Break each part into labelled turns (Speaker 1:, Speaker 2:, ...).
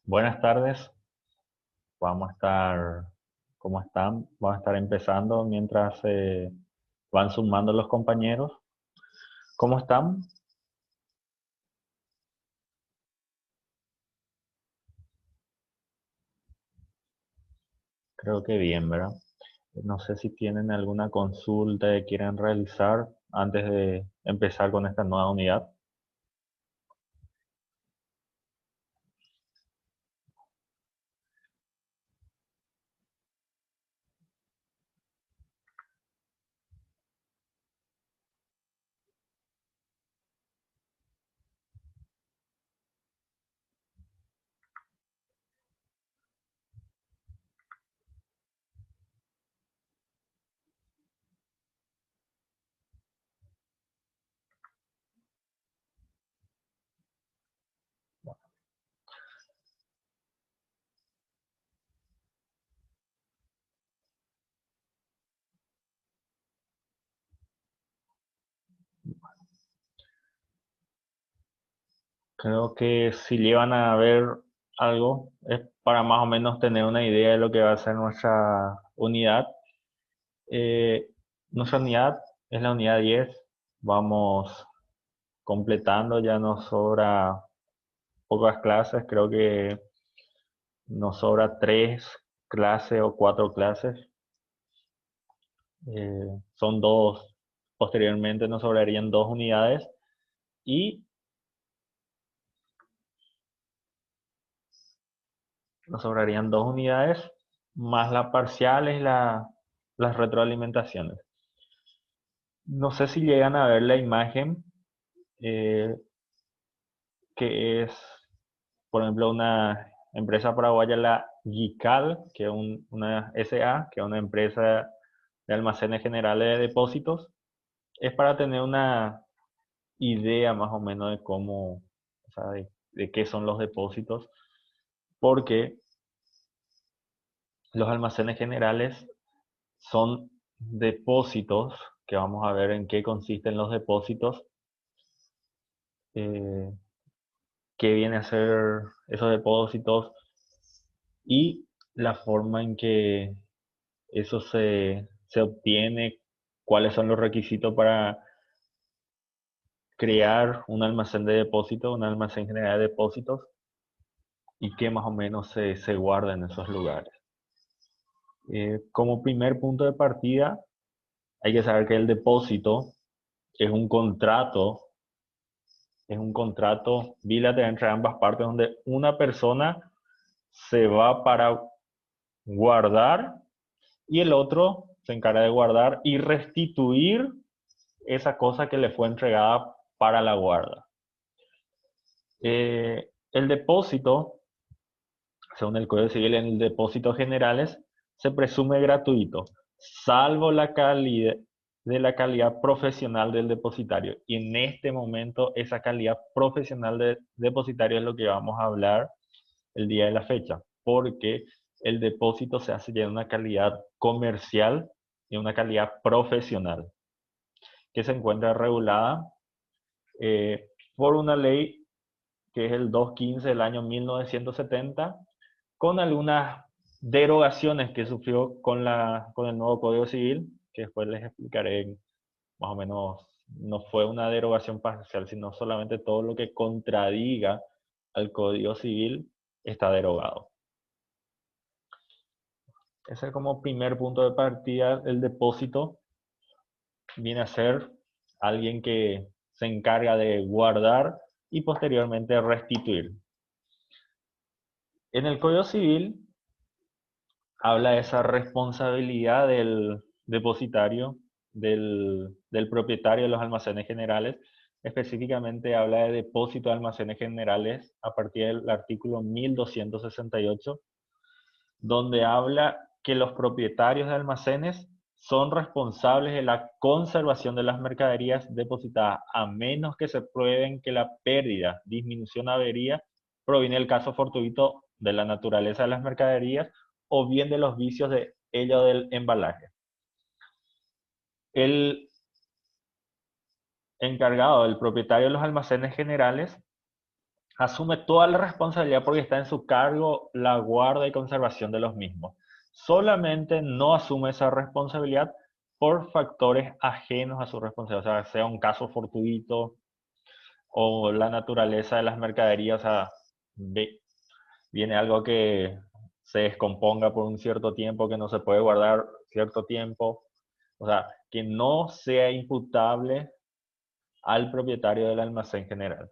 Speaker 1: Buenas tardes, vamos a estar, ¿cómo están? Vamos a estar empezando mientras se van sumando los compañeros. ¿Cómo están? Creo que bien, ¿verdad? No sé si tienen alguna consulta que quieran realizar antes de empezar con esta nueva unidad. Creo que si llevan a ver algo es para más o menos tener una idea de lo que va a ser nuestra unidad. Eh, Nuestra unidad es la unidad 10. Vamos completando, ya nos sobra pocas clases, creo que nos sobra tres clases o cuatro clases. Son dos, posteriormente nos sobrarían dos unidades y nos sobrarían dos unidades más las parciales y las retroalimentaciones. No sé si llegan a ver la imagen, eh, que es, por ejemplo, una empresa paraguaya, la GICAL, que es una SA, que es una empresa de almacenes generales de depósitos. Es para tener una idea más o menos de cómo, o sea, de qué son los depósitos, porque los almacenes generales son depósitos, que vamos a ver en qué consisten los depósitos, eh, qué viene a ser esos depósitos y la forma en que eso se obtiene, cuáles son los requisitos para crear un almacén de depósitos, un almacén general de depósitos y qué más o menos se guarda en esos lugares. Como primer punto de partida, hay que saber que el depósito es un contrato, es un contrato bilateral entre ambas partes donde una persona se va para guardar y el otro se encarga de guardar y restituir esa cosa que le fue entregada para la guarda. El depósito, según el Código Civil, en depósitos generales se presume gratuito, salvo la calidad de la calidad profesional del depositario. Y en este momento esa calidad profesional del depositario es lo que vamos a hablar el día de la fecha, porque el depósito se hace ya en una calidad comercial y una calidad profesional, que se encuentra regulada por una ley que es el 215 del año 1970, con algunas derogaciones que sufrió con el nuevo Código Civil, que después les explicaré más o menos. No fue una derogación parcial, sino solamente todo lo que contradiga al Código Civil está derogado. Ese es como primer punto de partida. El depósito viene a ser alguien que se encarga de guardar y posteriormente restituir. En el Código Civil habla de esa responsabilidad del depositario, del propietario de los almacenes generales. Específicamente habla de depósito de almacenes generales a partir del artículo 1268, donde habla que los propietarios de almacenes son responsables de la conservación de las mercaderías depositadas, a menos que se prueben que la pérdida, disminución, avería proviene del caso fortuito de la naturaleza de las mercaderías o bien de los vicios de ella o del embalaje. El encargado, el propietario de los almacenes generales, asume toda la responsabilidad porque está en su cargo la guarda y conservación de los mismos. Solamente no asume esa responsabilidad por factores ajenos a su responsabilidad, o sea, sea un caso fortuito o la naturaleza de las mercaderías, o sea, viene algo que se descomponga por un cierto tiempo, que no se puede guardar cierto tiempo, o sea, que no sea imputable al propietario del almacén general.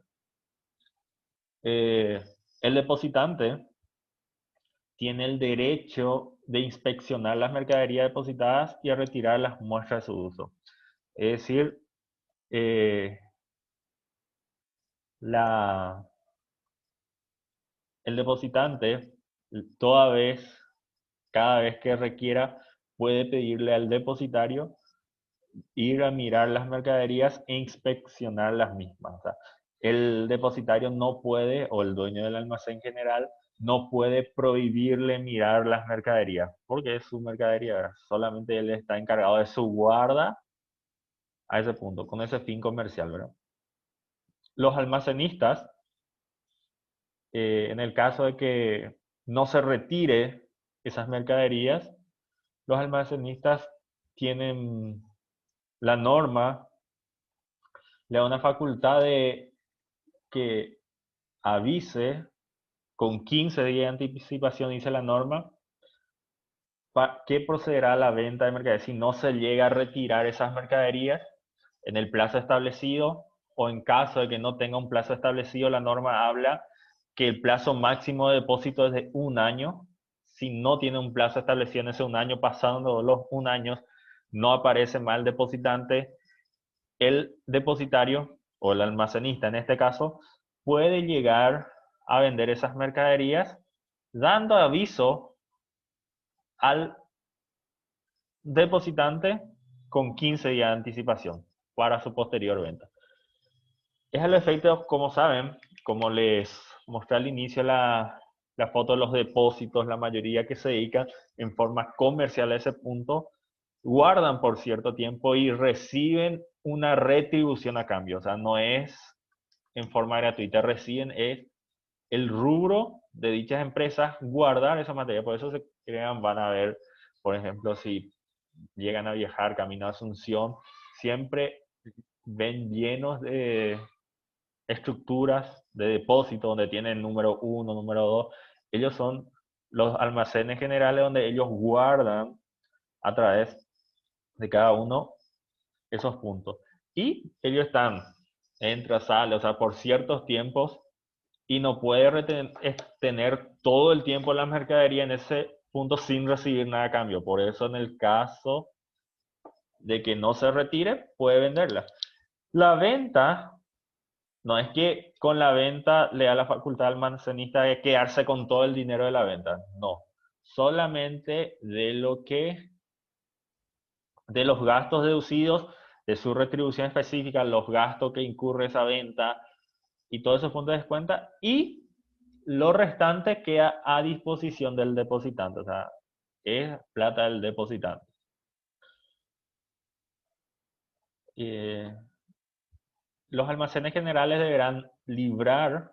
Speaker 1: El depositante tiene el derecho de inspeccionar las mercaderías depositadas y a retirar las muestras de su uso. Es decir, eh, la, el depositante, toda vez, cada vez que requiera, puede pedirle al depositario ir a mirar las mercaderías e inspeccionar las mismas. O sea, el depositario no puede, o el dueño del almacén general, no puede prohibirle mirar las mercaderías, porque es su mercadería, solamente él está encargado de su guarda a ese punto, con ese fin comercial, ¿verdad? Los almacenistas, en el caso de que no se retire esas mercaderías, los almacenistas tienen la norma, le da una facultad de que avise con 15 días de anticipación, dice la norma, que procederá a la venta de mercaderías si no se llega a retirar esas mercaderías en el plazo establecido, o en caso de que no tenga un plazo establecido, la norma habla que el plazo máximo de depósito es de 1 año. Si no tiene un plazo establecido en ese 1 año, pasando los 1 año, no aparece mal depositante, el depositario o el almacenista en este caso puede llegar a vender esas mercaderías dando aviso al depositante con 15 días de anticipación para su posterior venta. Es el efecto, como saben, como les mostré al inicio la foto de los depósitos, la mayoría que se dedican en forma comercial a ese punto, guardan por cierto tiempo y reciben una retribución a cambio. O sea, no es en forma gratuita, reciben es el rubro de dichas empresas guardar esa materia. Por eso se crean, van a ver, por ejemplo, si llegan a viajar camino a Asunción, siempre ven llenos de estructuras de depósito donde tienen número 1, número 2. Ellos son los almacenes generales donde ellos guardan a través de cada uno esos puntos. Y ellos están, entra, sale, o sea, por ciertos tiempos y no puede tener todo el tiempo la mercadería en ese punto sin recibir nada a cambio. Por eso en el caso de que no se retire, puede venderla. La venta, no es que con la venta le da la facultad al almacenista de quedarse con todo el dinero de la venta, no. Solamente de los gastos deducidos de su retribución específica, los gastos que incurre esa venta y todo esos puntos de descuento, y lo restante queda a disposición del depositante, o sea, es plata del depositante. Eh, los almacenes generales deberán librar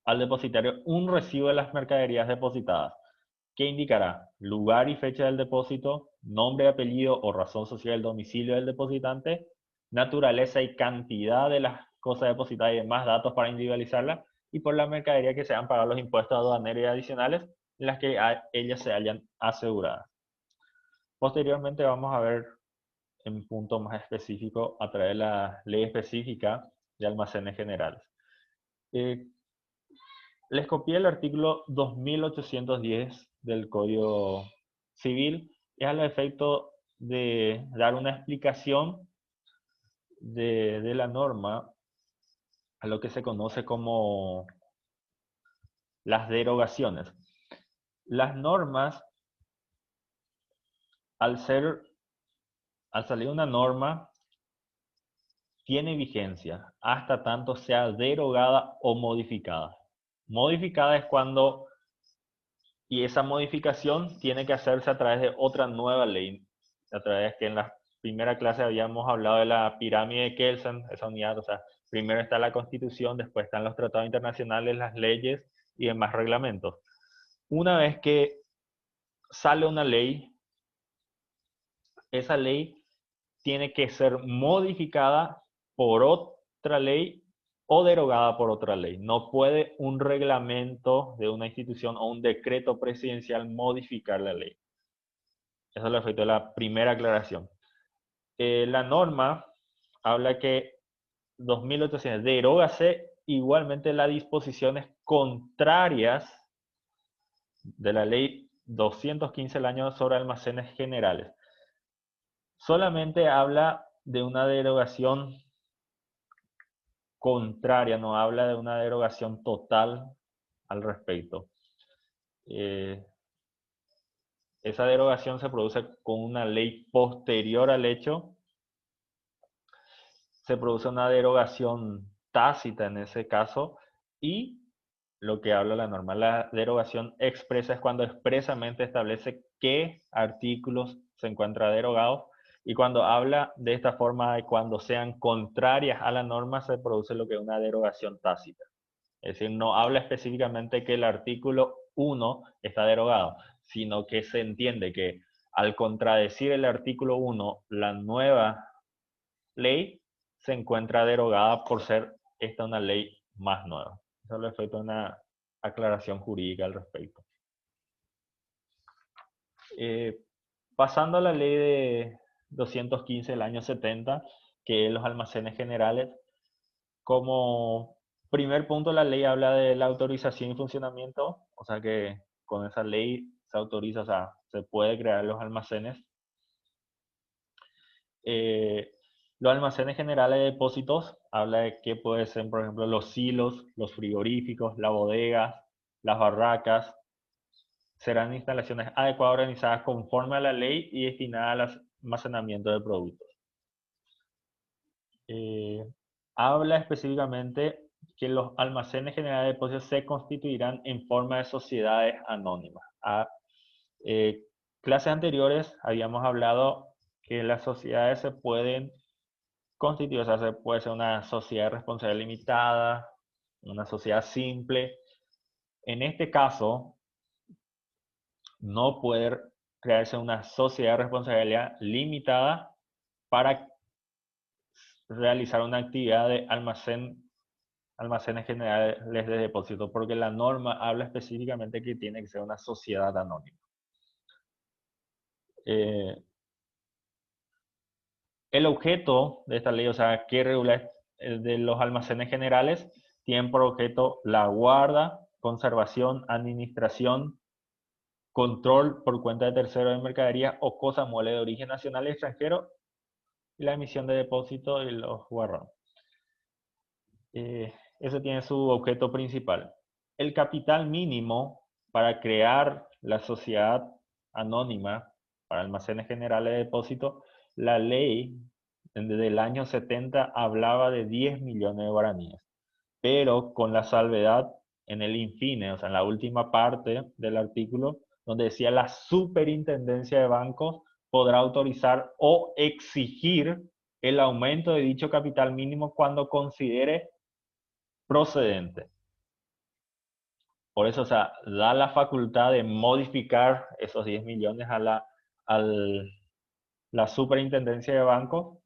Speaker 1: al depositario un recibo de las mercaderías depositadas, que indicará lugar y fecha del depósito, nombre, apellido o razón social del domicilio del depositante, naturaleza y cantidad de las cosas depositadas y demás datos para individualizarlas, y por la mercadería que se han pagado los impuestos aduaneros y adicionales en las que ellas se hayan aseguradas. Posteriormente vamos a ver en punto más específico a través de la ley específica de almacenes generales. Eh, Les copié el artículo 2810 del Código Civil, es al efecto de dar una explicación de la norma a lo que se conoce como las derogaciones. Las normas, al salir una norma, tiene vigencia hasta tanto sea derogada o modificada. Modificada es cuando, y esa modificación tiene que hacerse a través de otra nueva ley, a través que en las primera clase habíamos hablado de la pirámide de Kelsen, esa unidad, o sea, primero está la Constitución, después están los tratados internacionales, las leyes y demás reglamentos. Una vez que sale una ley, esa ley tiene que ser modificada por otra ley o derogada por otra ley. No puede un reglamento de una institución o un decreto presidencial modificar la ley. Eso es el efecto de la primera aclaración. La norma habla que 2800 derógase igualmente las disposiciones contrarias de la ley 215 del año sobre almacenes generales. Solamente habla de una derogación contraria, no habla de una derogación total al respecto. Esa derogación se produce con una ley posterior al hecho. Se produce una derogación tácita en ese caso y lo que habla la norma. La derogación expresa es cuando expresamente establece qué artículos se encuentran derogados y cuando habla de esta forma de cuando sean contrarias a la norma se produce lo que es una derogación tácita. Es decir, no habla específicamente que el artículo 1 está derogado, sino que se entiende que al contradecir el artículo 1, la nueva ley se encuentra derogada por ser esta una ley más nueva. Eso le efecto una aclaración jurídica al respecto. Pasando a la ley de 215 del año 70, que es los almacenes generales, como primer punto la ley habla de la autorización y funcionamiento, o sea que con esa ley se autoriza, o sea, se puede crear los almacenes. Los almacenes generales de depósitos habla de que puede ser, por ejemplo, los silos, los frigoríficos, las bodegas, las barracas. Serán instalaciones adecuadas organizadas conforme a la ley y destinadas al almacenamiento de productos. Habla específicamente que los almacenes generales de depósitos se constituirán en forma de sociedades anónimas. Clases anteriores habíamos hablado que las sociedades se pueden constituir, o sea, puede ser una sociedad de responsabilidad limitada, una sociedad simple. En este caso, no puede crearse una sociedad de responsabilidad limitada para realizar una actividad de almacenes generales de depósito, porque la norma habla específicamente que tiene que ser una sociedad anónima. El objeto de esta ley, o sea, que regula de los almacenes generales, tiene por objeto la guarda, conservación, administración, control por cuenta de terceros de mercadería o cosa mueble de origen nacional y extranjero, y la emisión de depósitos y los guarrones. Ese tiene su objeto principal. El capital mínimo para crear la sociedad anónima para almacenes generales de depósito, la ley desde el año 70 hablaba de 10 millones de guaraníes, pero con la salvedad en el infine, o sea, en la última parte del artículo, donde decía la superintendencia de bancos podrá autorizar o exigir el aumento de dicho capital mínimo cuando considere procedente. Por eso, o sea, da la facultad de modificar esos 10 millones a la superintendencia de bancos,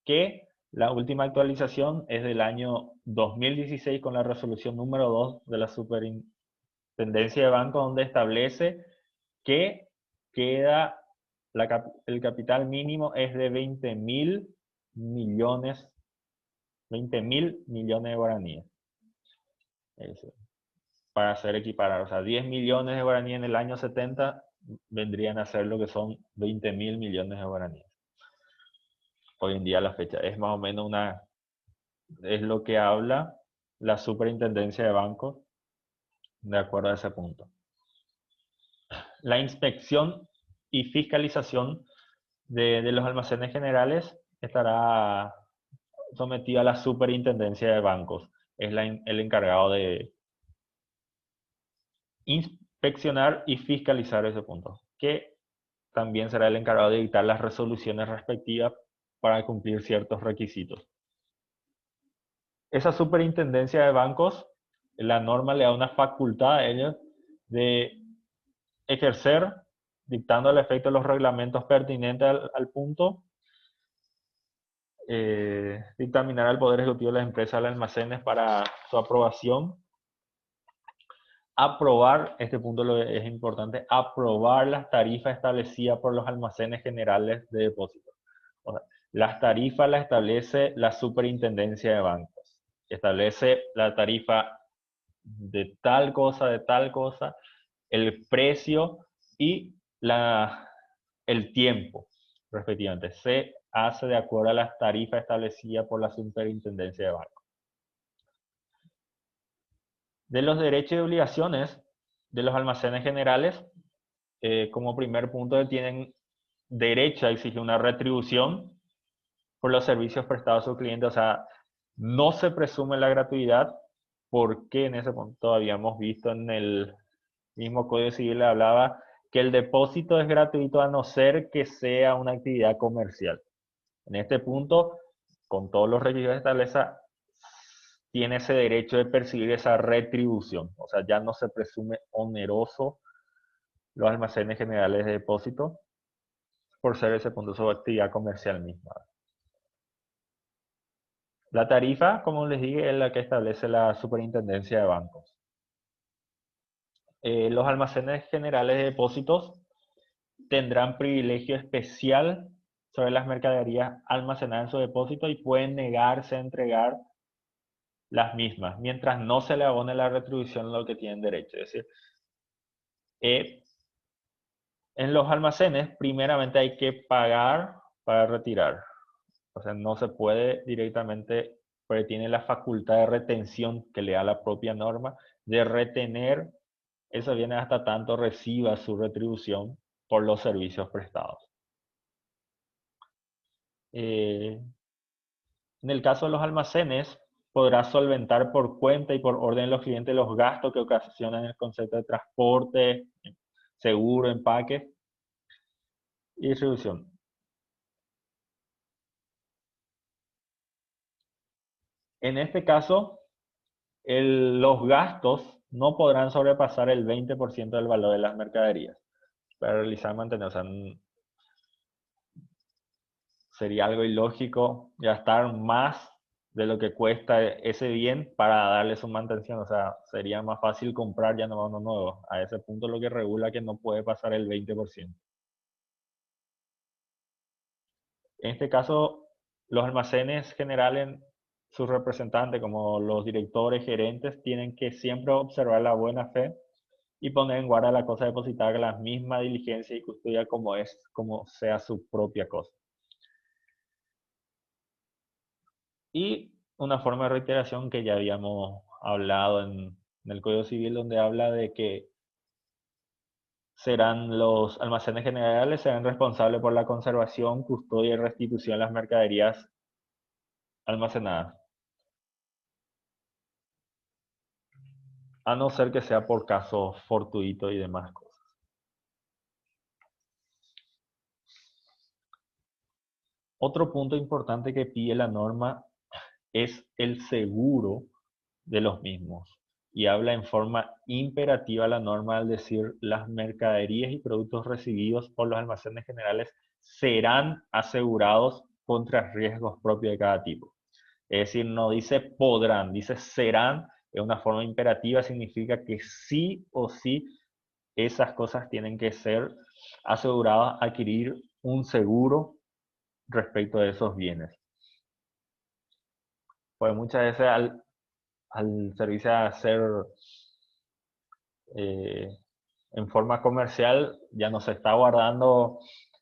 Speaker 1: que la última actualización es del año 2016 con la resolución número 2 de la superintendencia de bancos, donde establece que queda el capital mínimo es de 20.000 millones de guaraníes. Eso, para ser equiparado. O sea, 10 millones de guaraníes en el año 70 vendrían a ser lo que son 20.000 millones de guaraníes. Hoy en día la fecha es más o menos es lo que habla la superintendencia de bancos de acuerdo a ese punto. La inspección y fiscalización de los almacenes generales estará sometida a la superintendencia de bancos. Es el encargado de inspeccionar y fiscalizar ese punto. ¿Qué también será el encargado de dictar las resoluciones respectivas para cumplir ciertos requisitos. Esa superintendencia de bancos, la norma le da una facultad a ellos de ejercer, dictando al efecto los reglamentos pertinentes al punto, dictaminar al Poder Ejecutivo de las empresas de almacenes para su aprobación, aprobar, este punto es importante, aprobar las tarifas establecidas por los almacenes generales de depósitos. O sea, las tarifas las establece la superintendencia de bancos. Establece la tarifa de tal cosa, el precio y el tiempo, respectivamente. Se hace de acuerdo a las tarifas establecidas por la superintendencia de bancos. De los derechos y obligaciones de los almacenes generales, como primer punto, tienen derecho a exigir una retribución por los servicios prestados a sus clientes. O sea, no se presume la gratuidad, porque en ese punto habíamos visto en el mismo Código Civil, hablaba que el depósito es gratuito a no ser que sea una actividad comercial. En este punto, con todos los requisitos de estableza, tiene ese derecho de percibir esa retribución. O sea, ya no se presume oneroso los almacenes generales de depósito por ser ese punto su actividad comercial misma. La tarifa, como les dije, es la que establece la superintendencia de bancos. Los almacenes generales de depósitos tendrán privilegio especial sobre las mercaderías almacenadas en su depósito y pueden negarse a entregar las mismas, mientras no se le abone la retribución a lo que tienen derecho. Es decir, en los almacenes, primeramente hay que pagar para retirar. O sea, no se puede directamente, porque tiene la facultad de retención que le da la propia norma, de retener, eso viene hasta tanto reciba su retribución por los servicios prestados. En el caso de los almacenes, podrá solventar por cuenta y por orden de los clientes los gastos que ocasionan el concepto de transporte, seguro, empaque y distribución. En este caso, los gastos no podrán sobrepasar el 20% del valor de las mercaderías para realizar mantener. O sea, sería algo ilógico gastar más de lo que cuesta ese bien para darle su mantención. O sea, sería más fácil comprar ya no uno nuevo. A ese punto lo que regula que no puede pasar el 20%. En este caso, los almacenes generales, sus representantes, como los directores, gerentes, tienen que siempre observar la buena fe y poner en guardia la cosa depositada con la misma diligencia y custodia como sea su propia cosa. Y una forma de reiteración que ya habíamos hablado en el Código Civil, donde habla de que los almacenes generales serán responsables por la conservación, custodia y restitución de las mercaderías almacenadas, a no ser que sea por caso fortuito y demás cosas. Otro punto importante que pide la norma es el seguro de los mismos. Y habla en forma imperativa la norma al decir las mercaderías y productos recibidos por los almacenes generales serán asegurados contra riesgos propios de cada tipo. Es decir, no dice podrán, dice serán. Es una forma imperativa, significa que sí o sí esas cosas tienen que ser aseguradas, adquirir un seguro respecto de esos bienes. Pues muchas veces al servicio a hacer en forma comercial, ya no se está guardando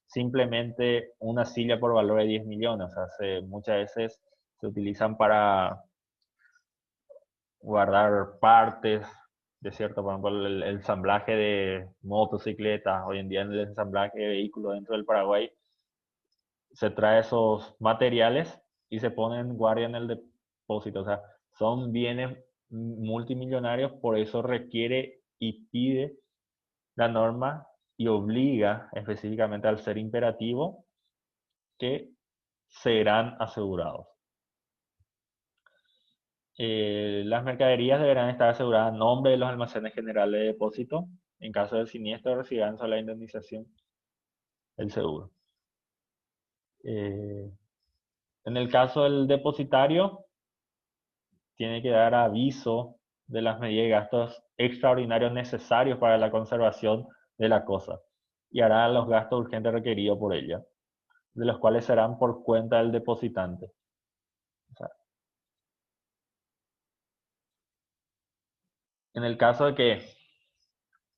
Speaker 1: simplemente una silla por valor de 10 millones. O sea, muchas veces se utilizan para guardar partes de cierto, por ejemplo, el ensamblaje de motocicletas. Hoy en día en el ensamblaje de vehículos dentro del Paraguay se trae esos materiales y se ponen guardia en el depósito. O sea, son bienes multimillonarios, por eso requiere y pide la norma y obliga específicamente al ser imperativo que serán asegurados. Las mercaderías deberán estar aseguradas a nombre de los almacenes generales de depósito. En caso de siniestro recibirán solo la indemnización del seguro. En el caso del depositario, tiene que dar aviso de las medidas y gastos extraordinarios necesarios para la conservación de la cosa y hará los gastos urgentes requeridos por ella, de los cuales serán por cuenta del depositante. O sea, en el caso de que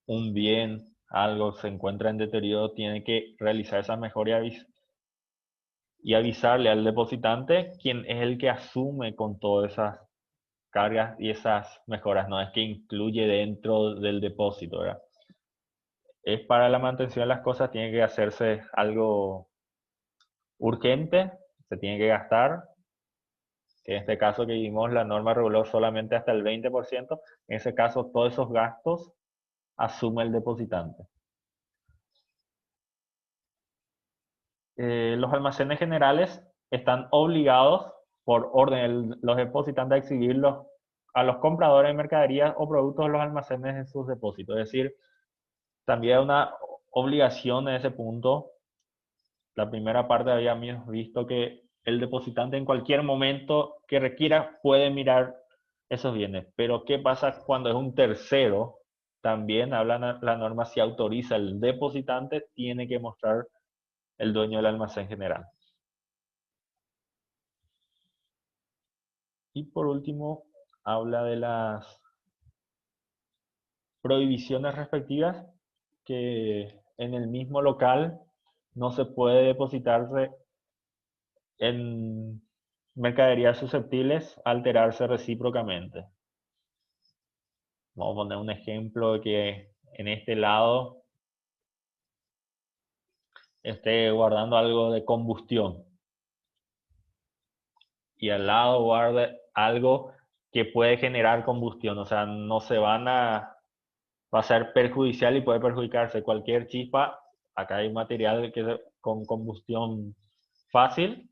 Speaker 1: un bien, algo se encuentra en deterioro, tiene que realizar esa mejora y avisarle al depositante, quien es el que asume con todas esas cargas y esas mejoras, no es que incluye dentro del depósito, ¿verdad? Es para la mantención de las cosas, tiene que hacerse algo urgente, se tiene que gastar, que en este caso que vimos la norma reguló solamente hasta el 20%, en ese caso todos esos gastos asume el depositante. Los almacenes generales están obligados por orden de los depositantes a exhibirlos a los compradores de mercaderías o productos de los almacenes en sus depósitos. Es decir, también hay una obligación en ese punto. La primera parte habíamos visto que el depositante en cualquier momento que requiera puede mirar esos bienes. Pero ¿qué pasa cuando es un tercero? También habla la norma, si autoriza el depositante, tiene que mostrar el dueño del almacén general. Y por último, habla de las prohibiciones respectivas, que en el mismo local no se puede depositarse en mercaderías susceptibles a alterarse recíprocamente. Vamos a poner un ejemplo de que en este lado esté guardando algo de combustión y al lado guarde algo que puede generar combustión, o sea, no se van a, va a ser perjudicial y puede perjudicarse cualquier chispa. Acá hay material que con combustión fácil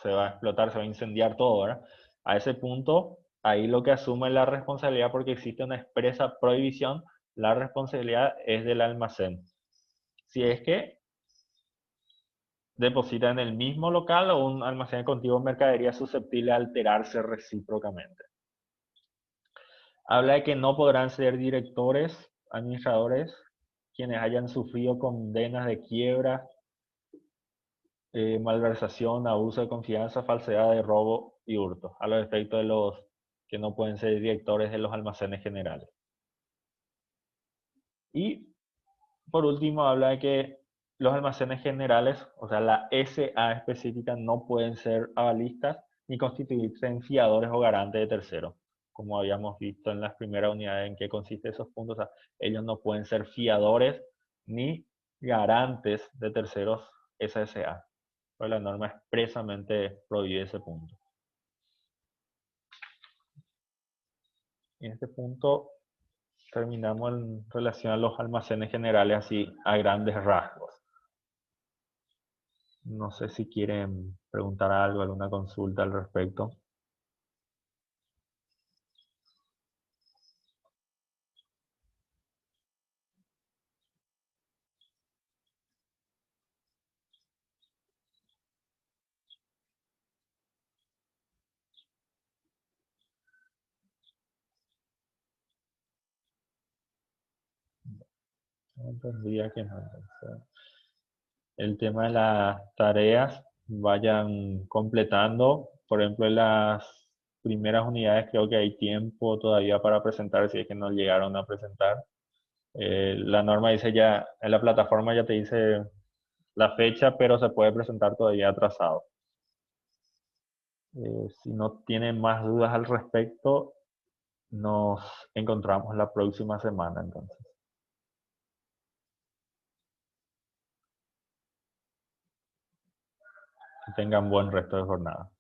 Speaker 1: se va a explotar, se va a incendiar todo, ¿verdad? A ese punto, ahí lo que asume la responsabilidad, porque existe una expresa prohibición, la responsabilidad es del almacén. Si es que deposita en el mismo local o un almacén contigo mercadería susceptible a alterarse recíprocamente. Habla de que no podrán ser directores, administradores, quienes hayan sufrido condenas de quiebra, malversación, abuso de confianza, falsedad de robo y hurto, a los efectos de los que no pueden ser directores de los almacenes generales. Y por último habla de que los almacenes generales, o sea, la SA específica, no pueden ser avalistas ni constituirse en fiadores o garantes de terceros, como habíamos visto en las primeras unidades en qué consiste esos puntos. O sea, ellos no pueden ser fiadores ni garantes de terceros SSA. Pues la norma expresamente prohíbe ese punto. En este punto terminamos en relación a los almacenes generales así a grandes rasgos. No sé si quieren preguntar algo, alguna consulta al respecto. No tendría que no. El tema de las tareas vayan completando. Por ejemplo, en las primeras unidades creo que hay tiempo todavía para presentar si es que no llegaron a presentar. La norma dice ya, en la plataforma ya te dice la fecha, pero se puede presentar todavía atrasado. Si no tienen más dudas al respecto, nos encontramos la próxima semana entonces. Que tengan buen resto de jornada.